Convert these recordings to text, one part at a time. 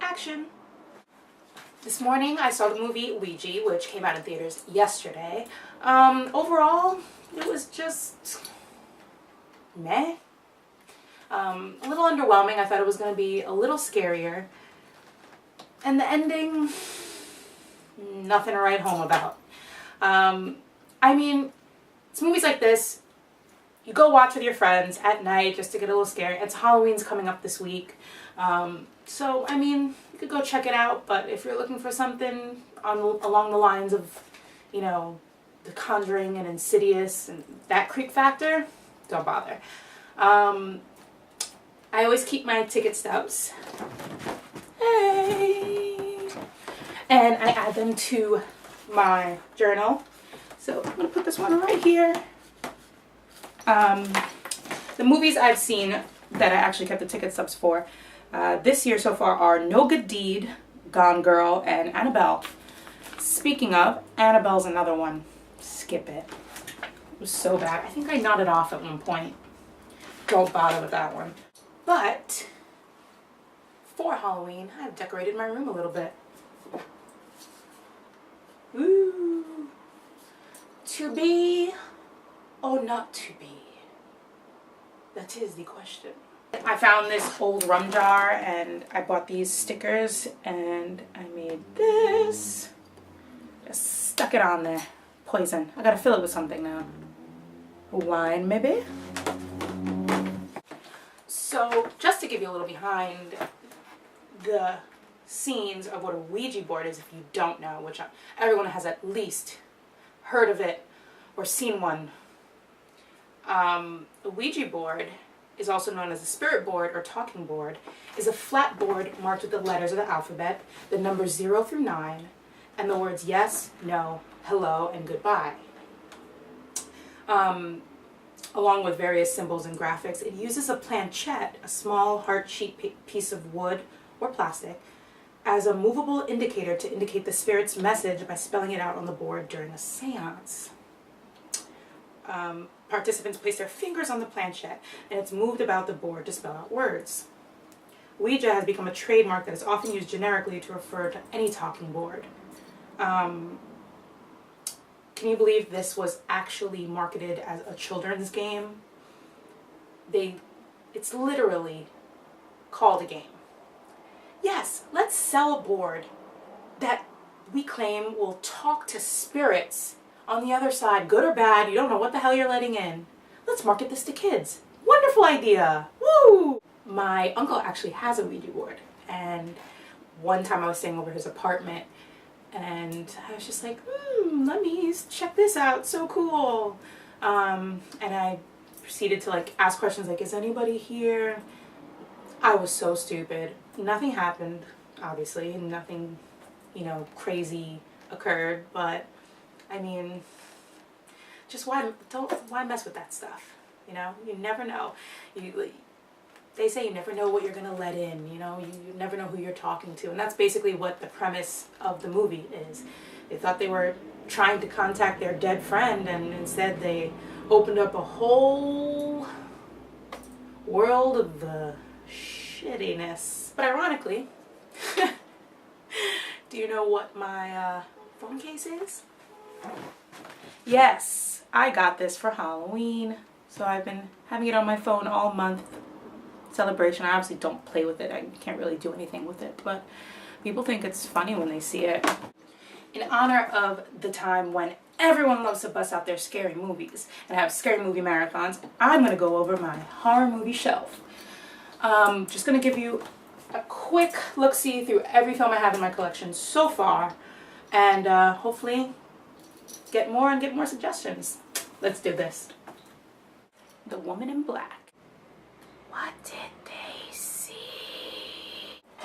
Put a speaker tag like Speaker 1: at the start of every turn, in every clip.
Speaker 1: action. This morning I saw the movie Ouija, which came out in theaters yesterday. Overall, it was just meh. A little underwhelming. I thought it was going to be a little scarier. And the ending, nothing to write home about. I mean, it's movies like this, you go watch with your friends at night just to get a little scary. It's Halloween's coming up this week. So, I mean, you could go check it out, but if you're looking for something along the lines of, you know, The Conjuring and Insidious and that creep factor, don't bother. I always keep my ticket stubs. Hey! And I add them to my journal. So I'm going to put this one right here. The movies I've seen that I actually kept the ticket stubs for this year so far are No Good Deed, Gone Girl, and Annabelle. Speaking of, Annabelle's another one. Skip it. It was so bad. I think I nodded off at one point. Don't bother with that one. But for Halloween, I've decorated my room a little bit. Ooh. To be or not to be? That is the question. I found this old rum jar and I bought these stickers and I made this. Just stuck it on there. Poison. I gotta fill it with something now. Wine, maybe? So, just to give you a little behind the scenes of what a Ouija board is, if you don't know, which everyone has at least heard of it or seen one. A Ouija board is also known as a spirit board or talking board, is a flat board marked with the letters of the alphabet, the numbers 0 through 9, and the words yes, no, hello, and goodbye. Along with various symbols and graphics. It uses a planchette, a small heart-shaped piece of wood or plastic, as a movable indicator to indicate the spirit's message by spelling it out on the board during a seance. Participants place their fingers on the planchette and it's moved about the board to spell out words. Ouija has become a trademark that is often used generically to refer to any talking board. Can you believe this was actually marketed as a children's game? It's literally called a game. Yes, let's sell a board that we claim will talk to spirits on the other side, good or bad, you don't know what the hell you're letting in. Let's market this to kids. Wonderful idea! Woo! My uncle actually has a Ouija board, and one time I was staying over his apartment and I was just like, let me check this out, so cool. And I proceeded to like ask questions like, is anybody here? I was so stupid. Nothing happened, obviously, nothing, you know, crazy occurred, but I mean, just why mess with that stuff, you know? You never know. They say you never know what you're going to let in, you know? You never know who you're talking to, and that's basically what the premise of the movie is. They thought they were trying to contact their dead friend, and instead they opened up a whole world of shittiness. But ironically, do you know what my phone case is? Yes, I got this for Halloween. So I've been having it on my phone all month. Celebration. I obviously don't play with it. I can't really do anything with it, but people think it's funny when they see it. In honor of the time when everyone loves to bust out their scary movies and have scary movie marathons, I'm going to go over my horror movie shelf. Just going to give you a quick look-see through every film I have in my collection so far, and hopefully get more suggestions. Let's do this. The Woman in Black. What did they see?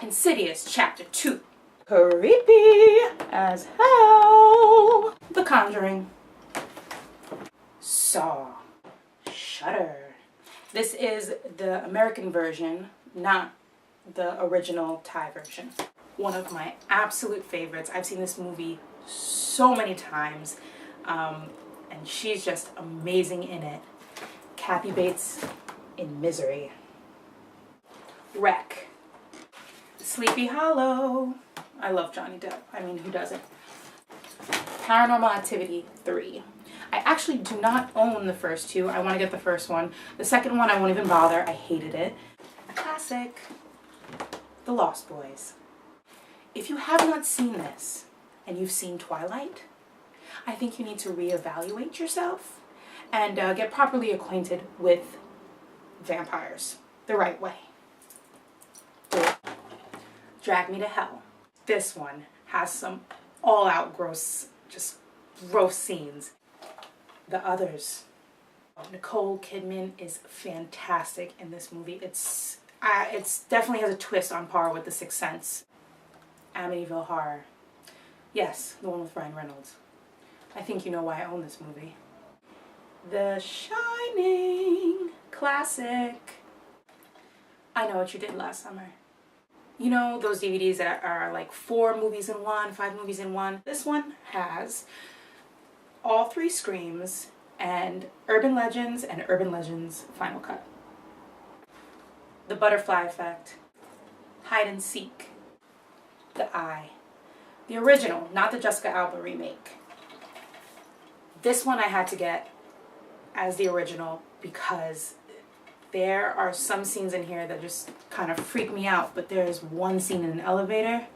Speaker 1: Insidious Chapter 2. Creepy as hell. The Conjuring. Saw. Shudder. This is the American version, not the original Thai version. One of my absolute favorites. I've seen this movie so many times, and she's just amazing in it. Kathy Bates in Misery. Wreck. The Sleepy Hollow. I love Johnny Depp. I mean, who doesn't? Paranormal Activity 3. I actually do not own the first two. I want to get the first one. The second one, I won't even bother. I hated it. A classic. The Lost Boys. If you have not seen this, and you've seen Twilight, I think you need to reevaluate yourself and get properly acquainted with vampires the right way. Do it. Drag Me to Hell. This one has some all-out gross, just gross scenes. The Others. Nicole Kidman is fantastic in this movie. It's definitely has a twist on par with The Sixth Sense. Amityville Horror. Yes, the one with Ryan Reynolds. I think you know why I own this movie. The Shining. Classic. I Know What You Did Last Summer. You know those DVDs that are like 4 movies in one, 5 movies in one? This one has all 3 Screams and Urban Legends and Urban Legends Final Cut. The Butterfly Effect. Hide and Seek. The Eye. The original, not the Jessica Alba remake. This one I had to get as the original because there are some scenes in here that just kind of freak me out, but there's one scene in an elevator.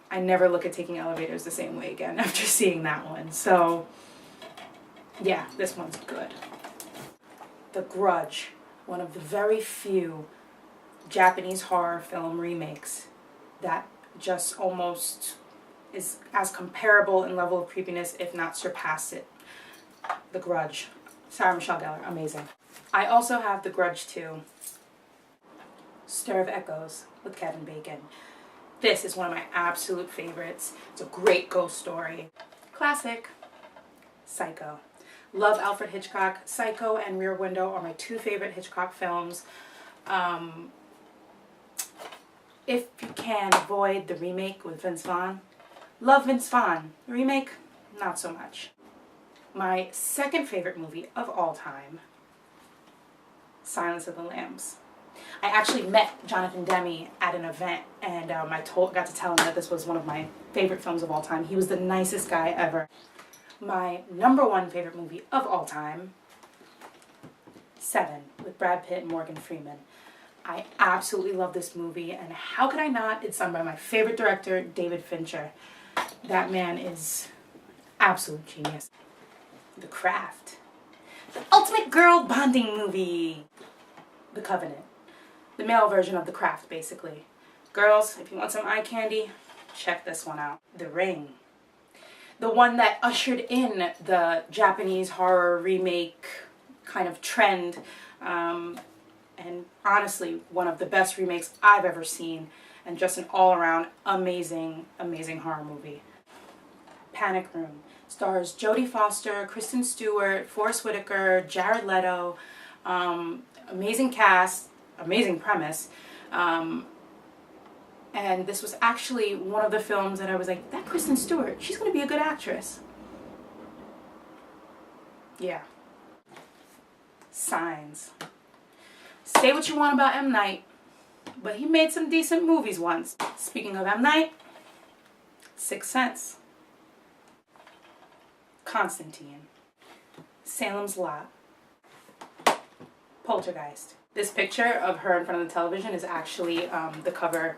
Speaker 1: I never look at taking elevators the same way again after seeing that one. So, yeah, this one's good. The Grudge, one of the very few Japanese horror film remakes that just almost is as comparable in level of creepiness, if not surpass it. The Grudge. Sarah Michelle Gellar, amazing. I also have The Grudge 2. Stir of Echoes with Kevin Bacon. This is one of my absolute favorites. It's a great ghost story. Classic. Psycho. Love Alfred Hitchcock. Psycho and Rear Window are my 2 favorite Hitchcock films. If you can avoid the remake with Vince Vaughn, love Vince Vaughn. The remake, not so much. My second favorite movie of all time, Silence of the Lambs. I actually met Jonathan Demme at an event, and I got to tell him that this was one of my favorite films of all time. He was the nicest guy ever. My number 1 favorite movie of all time, Seven, with Brad Pitt and Morgan Freeman. I absolutely love this movie, and how could I not? It's done by my favorite director, David Fincher. That man is absolute genius. The Craft. The ultimate girl bonding movie. The Covenant. The male version of The Craft, basically. Girls, if you want some eye candy, check this one out. The Ring. The one that ushered in the Japanese horror remake kind of trend. And honestly, one of the best remakes I've ever seen. And just an all-around amazing, amazing horror movie. Panic Room. Stars Jodie Foster, Kristen Stewart, Forest Whitaker, Jared Leto. Amazing cast, amazing premise. And this was actually one of the films that I was like, that Kristen Stewart, she's going to be a good actress. Yeah. Signs. Say what you want about M. Night, but he made some decent movies once. Speaking of M. Night, Sixth Sense. Constantine. Salem's Lot. Poltergeist. This picture of her in front of the television is actually the cover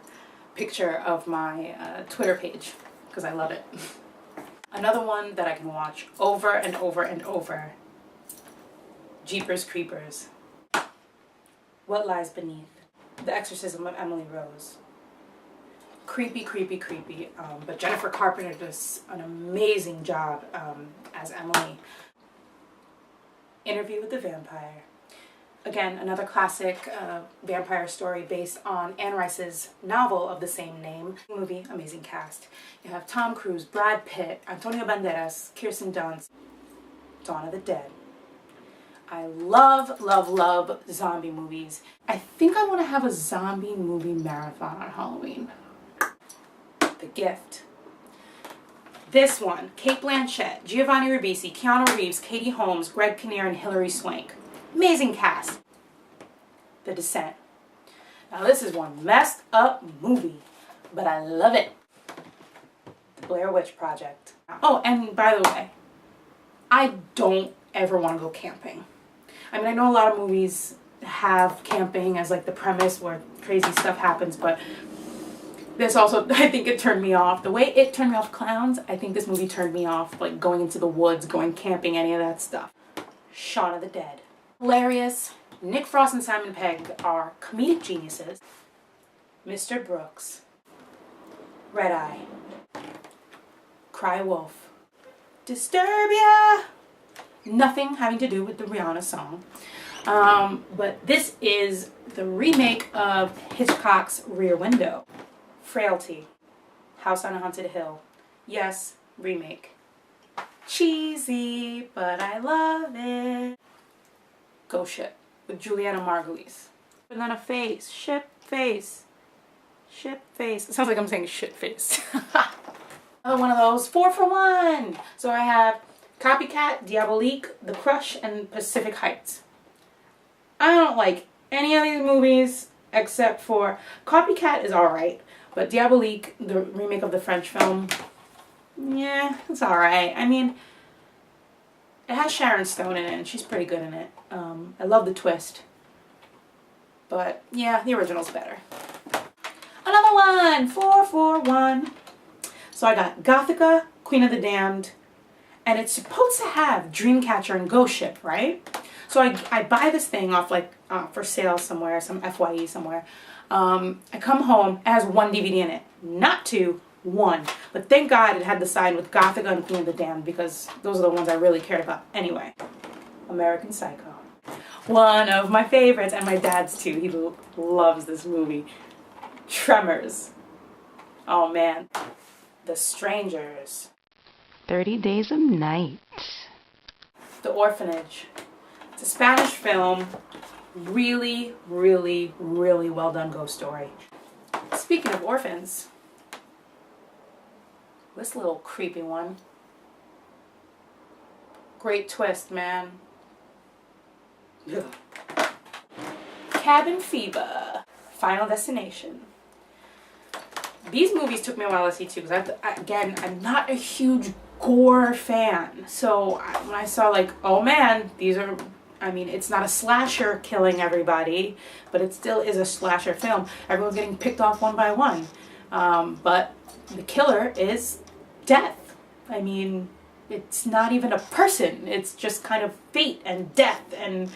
Speaker 1: picture of my Twitter page, because I love it. Another one that I can watch over and over and over. Jeepers Creepers. What Lies Beneath. The Exorcism of Emily Rose. Creepy, creepy, creepy. But Jennifer Carpenter does an amazing job as Emily. Interview with the Vampire. Again, another classic vampire story based on Anne Rice's novel of the same name. Movie, amazing cast. You have Tom Cruise, Brad Pitt, Antonio Banderas, Kirsten Dunst. Dawn of the Dead. I love, love, love zombie movies. I think I want to have a zombie movie marathon on Halloween. The Gift. This one, Cate Blanchett, Giovanni Ribisi, Keanu Reeves, Katie Holmes, Greg Kinnear, and Hilary Swank. Amazing cast. The Descent. Now this is one messed up movie, but I love it. The Blair Witch Project. Oh, and by the way, I don't ever want to go camping. I mean, I know a lot of movies have camping as like the premise where crazy stuff happens, but this also, I think it turned me off. The way it turned me off clowns, I think this movie turned me off, like going into the woods, going camping, any of that stuff. Shaun of the Dead. Hilarious. Nick Frost and Simon Pegg are comedic geniuses. Mr. Brooks. Red Eye. Cry Wolf. Disturbia. Nothing having to do with the Rihanna song. But this is the remake of Hitchcock's Rear Window. Frailty. House on a Haunted Hill. Yes, remake. Cheesy, but I love it. Ghost Ship with Juliana Margulies. And then a face. Ship face. Ship face. It sounds like I'm saying shit face. Another one of those. 4 for 1. So I have Copycat, Diabolique, The Crush, and Pacific Heights. I don't like any of these movies except for Copycat is alright, but Diabolique, the remake of the French film, yeah, it's alright. I mean, it has Sharon Stone in it, and she's pretty good in it. I love the twist. But, yeah, the original's better. Another one! 4 for 1. So I got Gothica, Queen of the Damned, and it's supposed to have Dreamcatcher and Ghost Ship, right? So I buy this thing off like for sale somewhere, some FYE somewhere. I come home, it has 1 DVD in it. Not 2, 1. But thank God it had the side with Gothica and Queen of the Damned because those are the ones I really cared about. Anyway, American Psycho. One of my favorites, and my dad's too. He loves this movie. Tremors. Oh man. The Strangers.
Speaker 2: 30 Days of Night.
Speaker 1: The Orphanage. It's a Spanish film. Really, really, really well done ghost story. Speaking of orphans, this little creepy one. Great twist, man. Ugh. Cabin Fever. Final Destination. These movies took me a while to see too, because again, I'm not a huge gore fan. So when I saw like, oh man, these are, I mean, it's not a slasher killing everybody, but it still is a slasher film. Everyone's getting picked off one by one. But the killer is death. I mean, it's not even a person. It's just kind of fate and death, and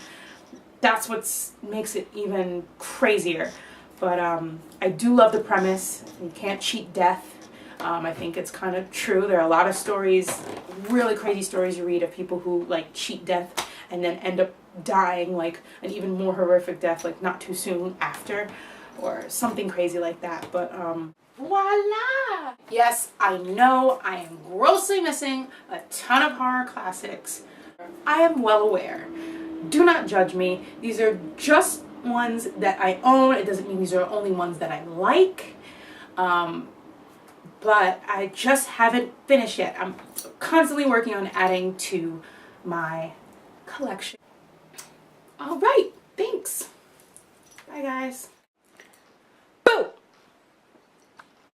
Speaker 1: that's what makes it even crazier. But I do love the premise. You can't cheat death. I think it's kind of true. There are a lot of stories, really crazy stories you read of people who like cheat death and then end up dying like an even more horrific death, like not too soon after, or something crazy like that. But voila! Yes, I know I am grossly missing a ton of horror classics. I am well aware. Do not judge me. These are just ones that I own. It doesn't mean these are the only ones that I like. But I just haven't finished yet. I'm constantly working on adding to my collection. All right, thanks. Bye guys.